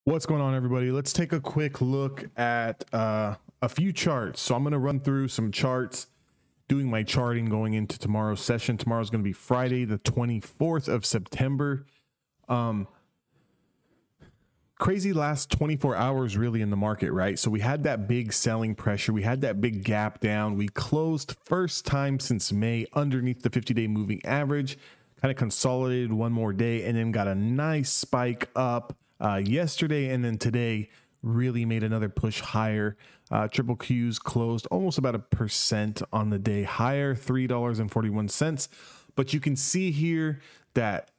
What's going on, everybody? Let's take a quick look at a few charts. So I'm going to run through some charts, doing my charting going into tomorrow's session. Tomorrow's going to be Friday, the 24th of September. Crazy last 24 hours really in the market, right? So we had that big selling pressure. We had that big gap down. We closed first time since May underneath the 50-day moving average, kind of consolidated one more day, and then got a nice spike up yesterday, and then today really made another push higher. Triple Qs closed almost about 1% on the day higher, $3.41. But you can see here that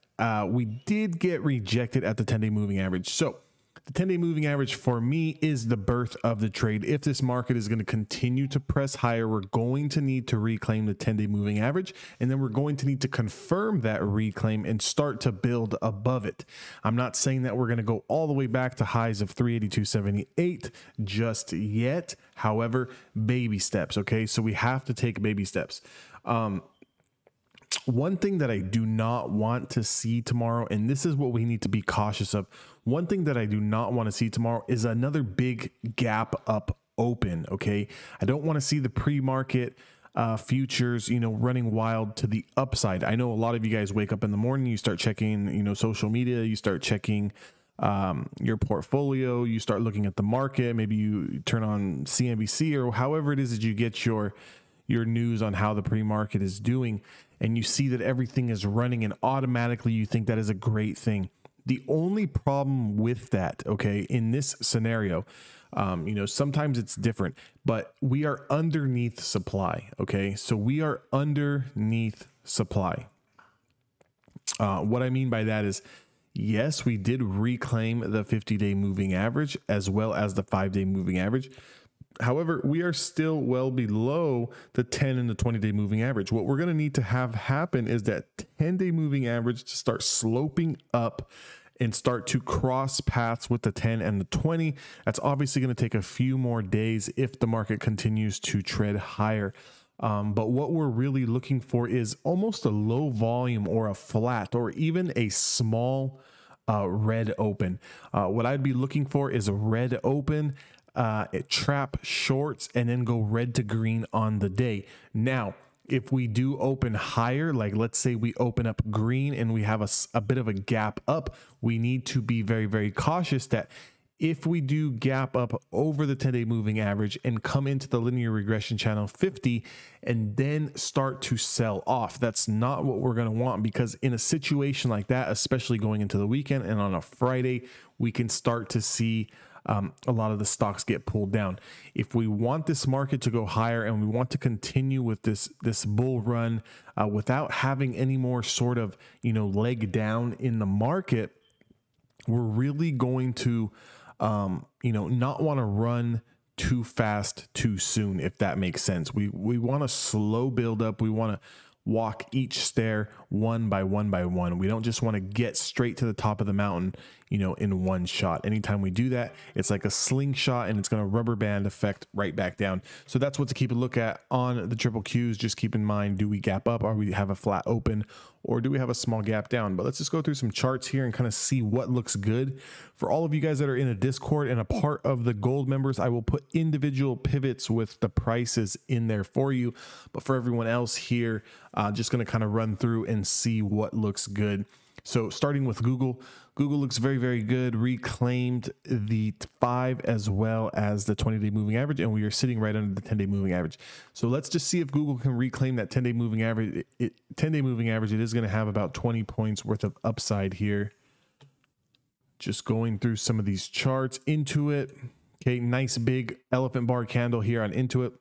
we did get rejected at the 10-day moving average. So the 10-day moving average for me is the birth of the trade. If this market is going to continue to press higher, we're going to need to reclaim the 10-day moving average, and then we're going to need to confirm that reclaim and start to build above it. I'm not saying that we're going to go all the way back to highs of 382.78 just yet. However, baby steps. Okay, so we have to take baby steps. One thing that I do not want to see tomorrow, and this is what we need to be cautious of. One thing that I do not want to see tomorrow is another big gap up open. Okay. I don't want to see the pre-market futures, running wild to the upside. I know a lot of you guys wake up in the morning, you start checking, social media, you start checking your portfolio, you start looking at the market. Maybe you turn on CNBC or however it is that you get your news on how the pre-market is doing, and you see that everything is running, and automatically you think that is a great thing. The only problem with that, okay, in this scenario, sometimes it's different, but we are underneath supply. Okay, so we are underneath supply. What I mean by that is, yes, we did reclaim the 50-day moving average as well as the 5-day moving average. However, we are still well below the 10 and the 20-day moving average. What we're going to need to have happen is that 10-day moving average to start sloping up and start to cross paths with the 10 and the 20. That's obviously going to take a few more days if the market continues to tread higher. But what we're really looking for is almost a low volume or a flat or even a small red open. What I'd be looking for is a red open, trap shorts, and then go red to green on the day. Now, if we do open higher, like let's say we open up green and we have a bit of a gap up, we need to be very, very cautious that if we do gap up over the 10-day moving average and come into the linear regression channel 50 and then start to sell off, that's not what we're going to want, because in a situation like that, especially going into the weekend and on a Friday, we can start to see a lot of the stocks get pulled down. If we want this market to go higher and we want to continue with this bull run without having any more sort of leg down in the market, we're really going to not want to run too fast too soon, if that makes sense. We want to slow build up. We want to walk each stair one by one by one. We don't just want to get straight to the top of the mountain, in one shot. Anytime we do that, it's like a slingshot and it's going to rubber band effect right back down. So that's what to keep a look at on the triple Qs. Just keep in mind, do we gap up, or we have a flat open, or do we have a small gap down? But let's just go through some charts here and kind of see what looks good. For all of you guys that are in a Discord and a part of the gold members, I will put individual pivots with the prices in there for you. But for everyone else here, just going to kind of run through and see what looks good. So starting with Google looks very, very good. Reclaimed the 5 as well as the 20-day moving average, and we are sitting right under the 10-day moving average. So let's just see if Google can reclaim that 10-day moving average. 10-day moving average, it is going to have about 20 points worth of upside here. Just going through some of these charts. Intuit, okay, nice big elephant bar candle here on Intuit.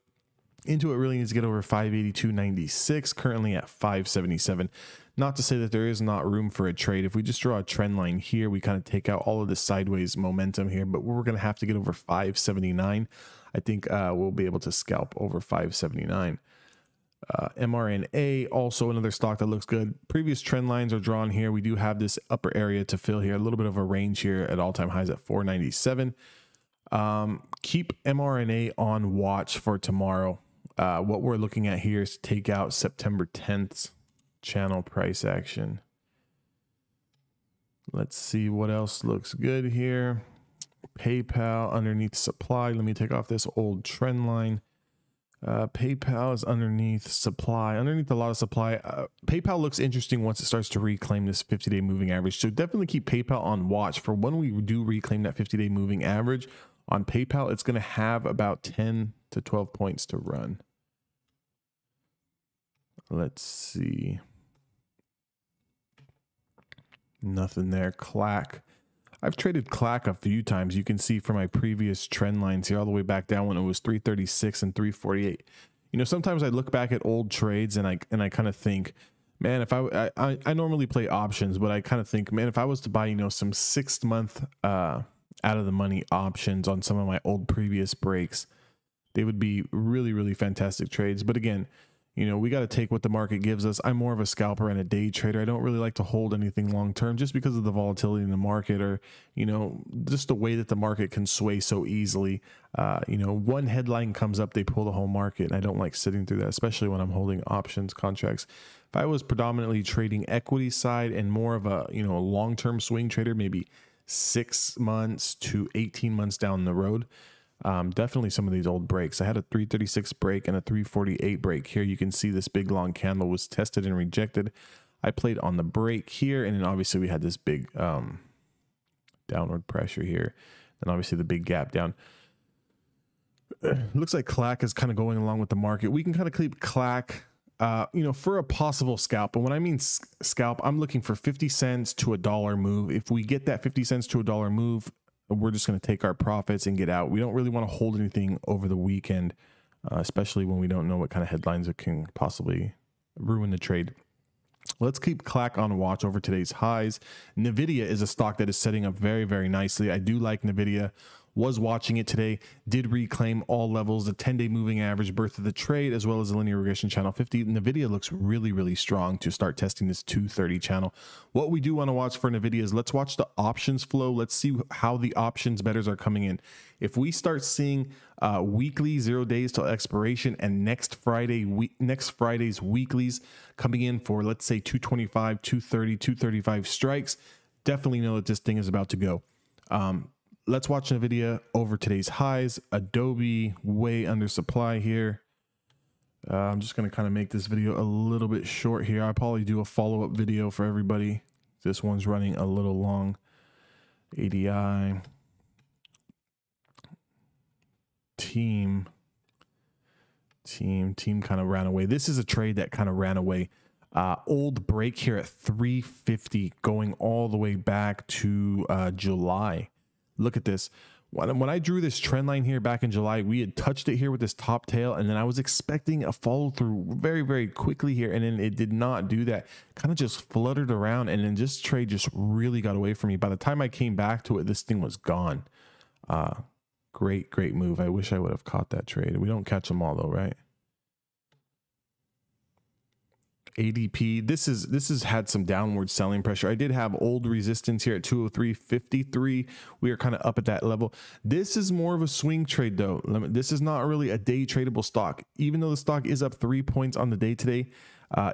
Intuit really needs to get over 582.96, currently at 577. Not to say that there is not room for a trade. If we just draw a trend line here, we kind of take out all of the sideways momentum here, but we're going to have to get over 579. I think we'll be able to scalp over 579. mRNA, also another stock that looks good. Previous trend lines are drawn here. We do have this upper area to fill here, a little bit of a range here at all-time highs at 497. Keep mRNA on watch for tomorrow. What we're looking at here is to take out September 10th channel price action. Let's see what else looks good here. PayPal underneath supply. Let me take off this old trend line. PayPal is underneath supply, underneath a lot of supply. PayPal looks interesting once it starts to reclaim this 50-day moving average. So definitely keep PayPal on watch for when we do reclaim that 50-day moving average on PayPal. It's going to have about 10 to 12 points to run. Let's see. Nothing there. Clack. I've traded Clack a few times. You can see from my previous trend lines here all the way back down when it was 336 and 348. You know, sometimes I look back at old trades and I kind of think, man, if I normally play options, but I kind of think, man, if I was to buy, you know, some 6-month out of the money options on some of my old previous breaks, they would be really, really fantastic trades. But again, you know, we got to take what the market gives us. I'm more of a scalper and a day trader. I don't really like to hold anything long term just because of the volatility in the market, or, you know, just the way that the market can sway so easily. You know, one headline comes up, they pull the whole market, and I don't like sitting through that, especially when I'm holding options contracts. If I was predominantly trading equity side and more of a, you know, a long-term swing trader, maybe 6 months to 18 months down the road, definitely some of these old breaks. I had a 336 break and a 348 break. Here you can see this big long candle was tested and rejected. I played on the break here, and then obviously we had this big downward pressure here, and obviously the big gap down. Looks like Clack is kind of going along with the market. We can kind of keep Clack, you know, for a possible scalp. But when I mean scalp, I'm looking for 50 cents to $1 move. If we get that 50 cents to $1 move, we're just going to take our profits and get out. We don't really want to hold anything over the weekend, especially when we don't know what kind of headlines it can possibly ruin the trade. Let's keep Clack on watch over today's highs. NVIDIA is a stock that is setting up very, very nicely. I do like NVIDIA. Was watching it today, did reclaim all levels, the 10-day moving average, birth of the trade, as well as the linear regression channel 50. NVIDIA looks really, really strong to start testing this 230 channel. What we do want to watch for NVIDIA is let's watch the options flow. Let's see how the options bettors are coming in. If we start seeing weekly 0 days till expiration and next Friday's weeklies coming in for, let's say, 225, 230, 235 strikes, definitely know that this thing is about to go. Let's watch NVIDIA over today's highs. Adobe way under supply here. I'm just going to kind of make this video a little bit short here. I'll probably do a follow-up video for everybody. This one's running a little long. ADI. Team kind of ran away. This is a trade that kind of ran away. Old break here at 350 going all the way back to July. Look at this. When I drew this trend line here back in July, we had touched it here with this top tail, and then I was expecting a follow through very, very quickly here, and then it did not do that. Kind of just fluttered around, and then this trade just really got away from me. By the time I came back to it, this thing was gone. Great move. I wish I would have caught that trade. We don't catch them all though, right? ADP, this has had some downward selling pressure. I did have old resistance here at 203.53. We are kind of up at that level. This is more of a swing trade though. This is not really a day tradable stock. Even though the stock is up 3 points on the day today,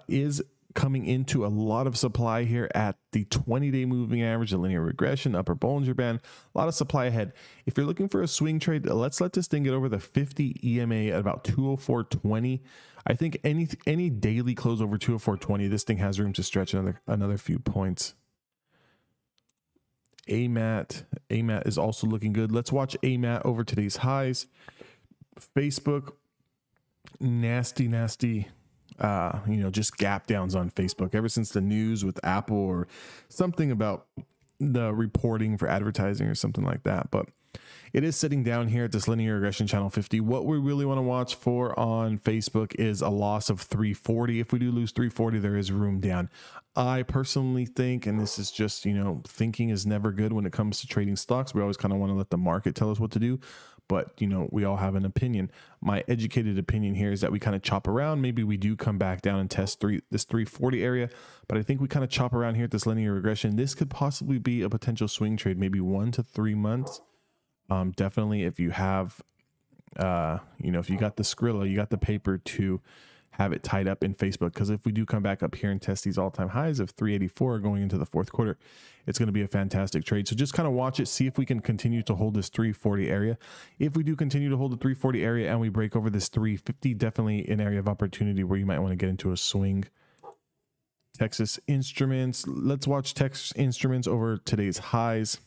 is coming into a lot of supply here at the 20-day moving average, the linear regression, upper Bollinger Band, a lot of supply ahead. If you're looking for a swing trade, let's let this thing get over the 50 EMA at about 204.20. I think any daily close over 204.20, this thing has room to stretch another few points. AMAT is also looking good. Let's watch AMAT over today's highs. Facebook, nasty, you know, just gap downs on Facebook ever since the news with Apple or something about the reporting for advertising or something like that. But it is sitting down here at this linear regression channel 50. What we really want to watch for on Facebook is a loss of 340. If we do lose 340, there is room down. I personally think, and this is just, you know, thinking is never good when it comes to trading stocks. We always kind of want to let the market tell us what to do. But, you know, we all have an opinion. My educated opinion here is that we kind of chop around. Maybe we do come back down and test this 340 area. But I think we kind of chop around here at this linear regression. This could possibly be a potential swing trade, maybe 1 to 3 months. Definitely if you have, you know, if you got the Skrilla, you got the paper to have it tied up in Facebook, because if we do come back up here and test these all-time highs of 384 going into the fourth quarter, it's going to be a fantastic trade. So just kind of watch it, see if we can continue to hold this 340 area. If we do continue to hold the 340 area and we break over this 350, definitely an area of opportunity where you might want to get into a swing. Texas Instruments, let's watch Texas Instruments over today's highs.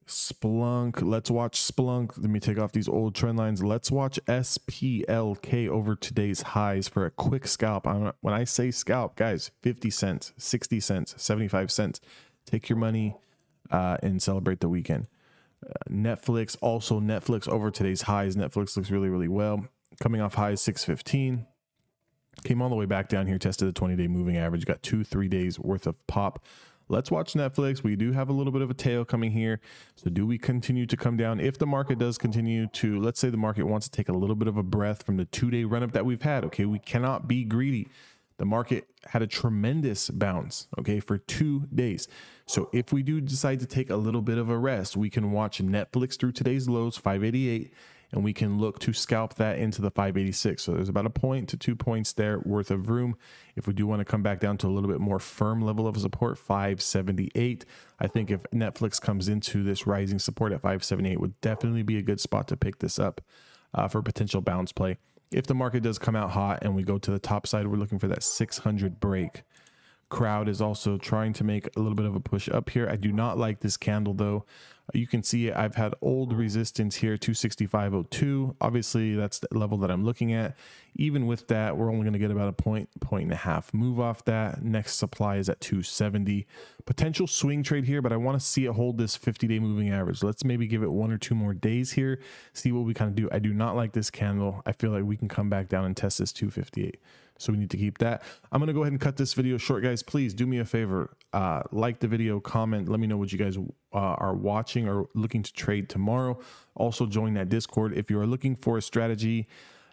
Splunk, let's watch Splunk. Let me take off these old trend lines. Let's watch SPLK over today's highs for a quick scalp. When I say scalp, guys, 50 cents, 60 cents, 75 cents. Take your money and celebrate the weekend. Netflix, also Netflix over today's highs. Netflix looks really, really well. Coming off highs 615. Came all the way back down here, tested the 20-day moving average, got 2-3 days worth of pop. Let's watch Netflix. We do have a little bit of a tail coming here. So do we continue to come down? If the market does continue to, let's say the market wants to take a little bit of a breath from the 2-day run up that we've had. Okay, we cannot be greedy. The market had a tremendous bounce, okay, for 2 days. So if we do decide to take a little bit of a rest, we can watch Netflix through today's lows, 588, and we can look to scalp that into the 586. So there's about a point to 2 points there worth of room. If we do want to come back down to a little bit more firm level of support, 578. I think if Netflix comes into this rising support at 578, would definitely be a good spot to pick this up for potential bounce play. If the market does come out hot and we go to the top side, we're looking for that 600 break. Crowd is also trying to make a little bit of a push up here. I do not like this candle though. You can see I've had old resistance here, 265.02. Obviously that's the level that I'm looking at. Even with that, we're only going to get about a point and a half move off that. Next supply is at 270. Potential swing trade here, but I want to see it hold this 50-day moving average. Let's maybe give it 1 or 2 more days here, see what we kind of do. I do not like this candle. I feel like we can come back down and test this 258. So we need to keep that. I'm going to go ahead and cut this video short, guys. Please do me a favor. Like the video, comment. Let me know what you guys are watching or looking to trade tomorrow. Also join that Discord. If you are looking for a strategy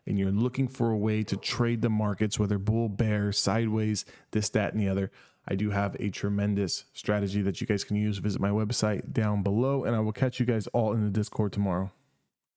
and you're looking for a way to trade the markets, whether bull, bear, sideways, this, that, and the other, I do have a tremendous strategy that you guys can use. Visit my website down below, and I will catch you guys all in the Discord tomorrow.